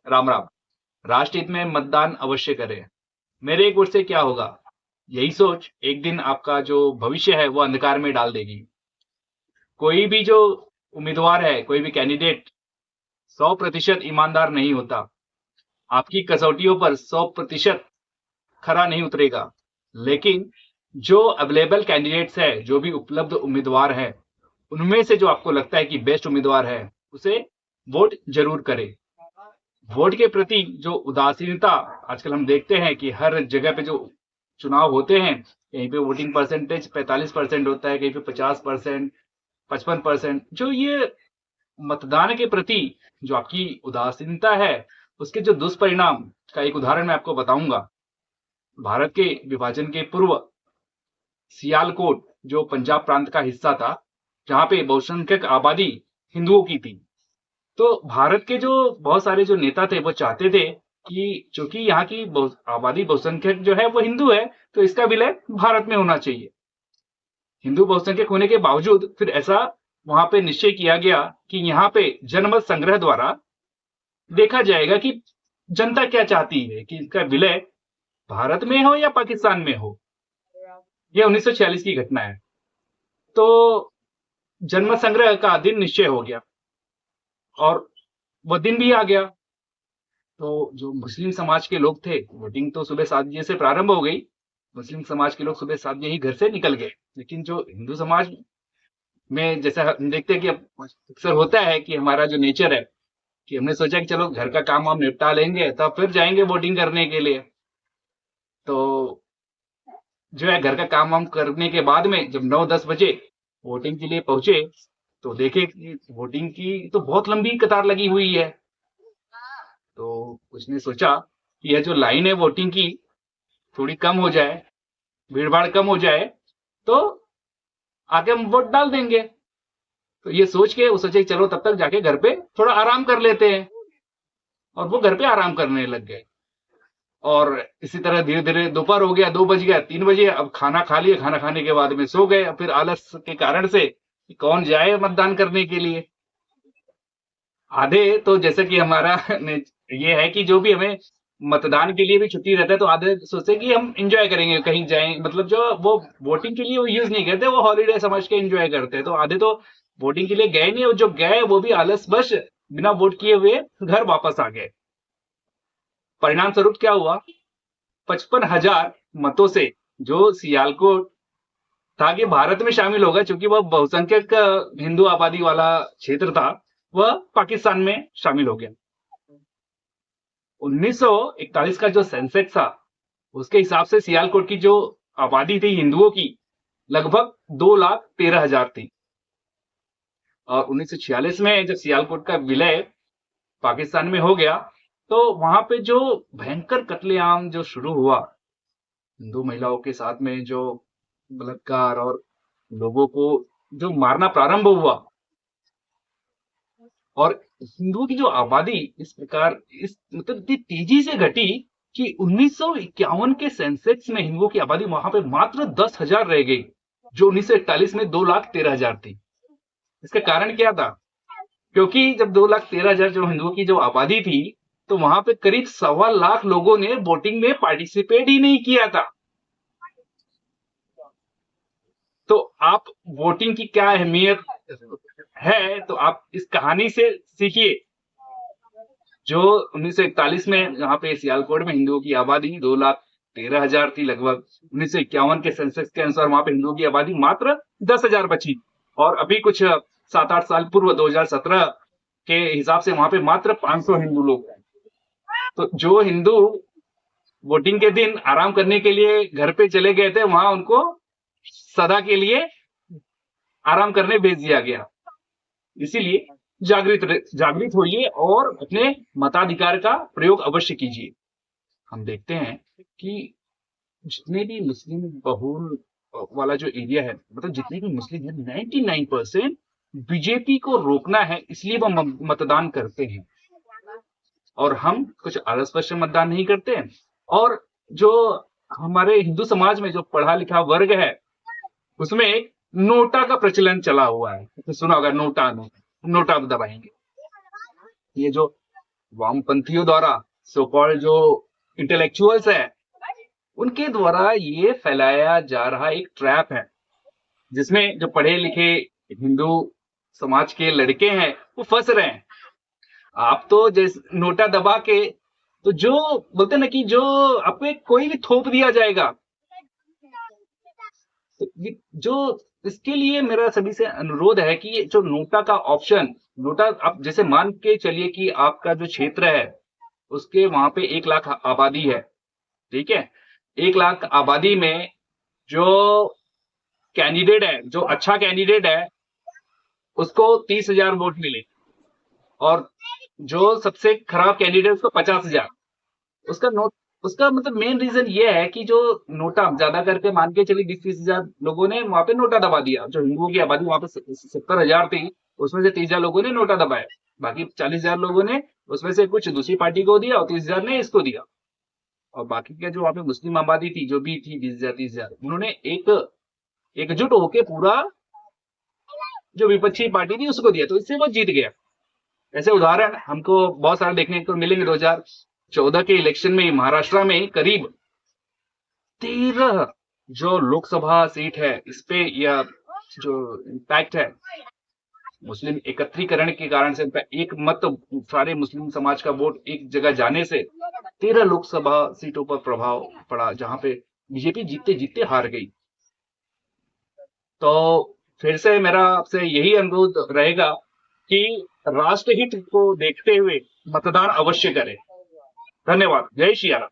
राम राम। राष्ट्रहित में मतदान अवश्य करें। मेरे एक ओर से क्या होगा, यही सोच एक दिन आपका जो भविष्य है वो अंधकार में डाल देगी। कोई भी जो उम्मीदवार है, कोई भी कैंडिडेट 100% ईमानदार नहीं होता। आपकी कसौटियों पर 100% खरा नहीं उतरेगा। लेकिन जो अवेलेबल कैंडिडेट्स है, जो भी उपलब्ध उम्मीदवार है, उनमें से जो आपको लगता है कि बेस्ट उम्मीदवार है, उसे वोट जरूर करें। वोट के प्रति जो उदासीनता आजकल हम देखते हैं कि हर जगह पे जो चुनाव होते हैं, कहीं पे वोटिंग परसेंटेज 45% होता है, कहीं पे 50%, 55%। जो ये मतदान के प्रति जो आपकी उदासीनता है, उसके जो दुष्परिणाम का एक उदाहरण मैं आपको बताऊंगा। भारत के विभाजन के पूर्व सियालकोट जो पंजाब प्रांत का हिस्सा था, जहां पे बहुसंख्यक आबादी हिंदुओं की थी। तो भारत के जो बहुत सारे जो नेता थे वो चाहते थे कि चूंकि यहाँ की आबादी बहुसंख्यक जो है वो हिंदू है, तो इसका विलय भारत में होना चाहिए। हिंदू बहुसंख्यक होने के बावजूद फिर ऐसा वहां पे निश्चय किया गया कि यहाँ पे जनमत संग्रह द्वारा देखा जाएगा कि जनता क्या चाहती है, कि इसका विलय भारत में हो या पाकिस्तान में हो। यह 1946 की घटना है। तो जनमत संग्रह का दिन निश्चय हो गया और वह दिन भी आ गया। तो जो मुस्लिम समाज के लोग थे, वोटिंग तो सुबह 7 बजे से प्रारंभ हो गई। मुस्लिम समाज के लोग सुबह 7 बजे ही घर से निकल गए। लेकिन जो हिंदू समाज में जैसा हम देखते हैं कि अब अक्सर होता है कि हमारा जो नेचर है, कि हमने सोचा कि चलो घर का काम वाम निपटा लेंगे तब फिर जाएंगे वोटिंग करने के लिए। तो जो है घर का काम वाम करने के बाद में जब 9-10 बजे वोटिंग के लिए पहुंचे, तो देखे कि वोटिंग की तो बहुत लंबी कतार लगी हुई है। तो उसने सोचा कि यह जो लाइन है वोटिंग की थोड़ी कम हो जाए, भीड़ भाड़ कम हो जाए, तो आके हम वोट डाल देंगे। तो ये सोच के वो सोचे चलो तब तक जाके घर पे थोड़ा आराम कर लेते हैं। और वो घर पे आराम करने लग गए। और इसी तरह धीरे धीरे दोपहर हो गया, 2 बज गया, 3 बजे, अब खाना खा लिया, खाना खाने के बाद में सो गए। अब फिर आलस के कारण से कौन जाए मतदान करने के लिए। आधे तो जैसे कि हमारा ये है कि जो भी हमें मतदान के लिए भी छुट्टी रहता है, तो आधे सोचते कि हम एंजॉय करेंगे, कहीं जाएं, मतलब जो वो वोटिंग के लिए वो यूज नहीं करते, वो हॉलीडे समझ के एंजॉय करते हैं। तो आधे तो वोटिंग के लिए गए नहीं, और जो गए वो भी आलस बस बिना वोट किए हुए घर वापस आ गए। परिणाम स्वरूप क्या हुआ, 55,000 मतों से जो सियालकोट था कि भारत में शामिल होगा, क्योंकि वह बहुसंख्यक हिंदू आबादी वाला क्षेत्र था, वह पाकिस्तान में शामिल हो गया। 1941 का जो सेंसेक्स था, उसके हिसाब से सियालकोट की जो आबादी थी हिंदुओं की, लगभग 2,13,000 थी। और 1946 में जब सियालकोट का विलय पाकिस्तान में हो गया, तो वहां पे जो भयंकर कत्लेआम जो शुरू हुआ, हिंदू महिलाओं के साथ में जो बलात्कार और लोगों को जो मारना प्रारंभ हुआ, और हिंदुओं की जो आबादी इस प्रकार इस मतलब इतनी तेजी से घटी कि 1951 के सेंसेक्स में हिंदुओं की आबादी वहां पे मात्र 10,000 रह गई, जो 1941 में 2,13,000 थी। इसका कारण क्या था? क्योंकि जब 2,13,000 जो हिंदुओं की जो आबादी थी, तो वहां पे करीब 1.25 लाख लोगों ने वोटिंग में पार्टिसिपेट ही नहीं किया था। तो आप वोटिंग की क्या अहमियत है, तो आप इस कहानी से सीखिए। जो 1941 में यहाँ पे सियालकोट में हिंदुओं की आबादी 2,13,000 थी लगभग, 1951 के सेंसस के अनुसार वहां पे हिंदुओं की आबादी मात्र 10,000 बची। और अभी कुछ 7-8 साल पूर्व 2017 के हिसाब से वहां पे मात्र 500 हिंदू लोग हैं। तो जो हिंदू वोटिंग के दिन आराम करने के लिए घर पे चले गए थे, वहां उनको सदा के लिए आराम करने भेज दिया गया। इसीलिए जागृत होइए और अपने मताधिकार का प्रयोग अवश्य कीजिए। हम देखते हैं कि जितने भी मुस्लिम बहुल वाला जो एरिया है, मतलब जितने भी मुस्लिम है, 99% बीजेपी को रोकना है, इसलिए वो मतदान करते हैं। और हम कुछ आलस वश मतदान नहीं करते हैं। और जो हमारे हिंदू समाज में जो पढ़ा लिखा वर्ग है, उसमें एक नोटा का प्रचलन चला हुआ है, तो सुना होगा, नोटा नोटा नोटा दबाएंगे। ये जो वामपंथियों द्वारा, सो कॉल्ड जो इंटेलेक्चुअल्स है, उनके द्वारा ये फैलाया जा रहा एक ट्रैप है, जिसमें जो पढ़े लिखे हिंदू समाज के लड़के हैं वो फंस रहे हैं। आप तो जैसे नोटा दबा के, तो जो बोलते हैं ना कि जो आप पे कोई भी थोप दिया जाएगा, तो जो इसके लिए मेरा सभी से अनुरोध है कि ये जो नोटा का ऑप्शन, नोटा आप जैसे मान के चलिए कि आपका जो क्षेत्र है उसके वहां पे 1 लाख आबादी है, ठीक है। 1 लाख आबादी में जो कैंडिडेट है, जो अच्छा कैंडिडेट है, उसको 30,000 वोट मिले, और जो सबसे खराब कैंडिडेट उसको 50,000। उसका नोट, उसका मतलब मेन रीजन ये है कि जो नोटा ज्यादा करके मान के चलिए 20-30,000 लोगों ने वहां पे नोटा दबा दिया। जो हिंदुओं की आबादी वहां पे 70,000 थी, उसमें से 30,000 लोगों ने नोटा दबाया, बाकी 40,000 लोगों ने उसमें से कुछ दूसरी पार्टी को दिया और 30,000 ने इसको दिया। और बाकी के जो वहां पे मुस्लिम आबादी थी, जो भी थी 20,000 30,000, उन्होंने एक एकजुट होके पूरा जो विपक्षी पार्टी थी उसको दिया, तो इससे वो जीत गया। ऐसे उदाहरण हमको बहुत सारे देखने को मिलेंगे। 2014 के इलेक्शन में महाराष्ट्र में करीब 13 जो लोकसभा सीट है, इस पे या जो इम्पैक्ट है मुस्लिम एकत्रीकरण के कारण से, एक मत, सारे मुस्लिम समाज का वोट एक जगह जाने से 13 लोकसभा सीटों पर प्रभाव पड़ा, जहां पे बीजेपी जीतते जीतते हार गई। तो फिर से मेरा आपसे यही अनुरोध रहेगा कि राष्ट्रहित को देखते हुए मतदान अवश्य करें। धन्यवाद। जय श्री राम।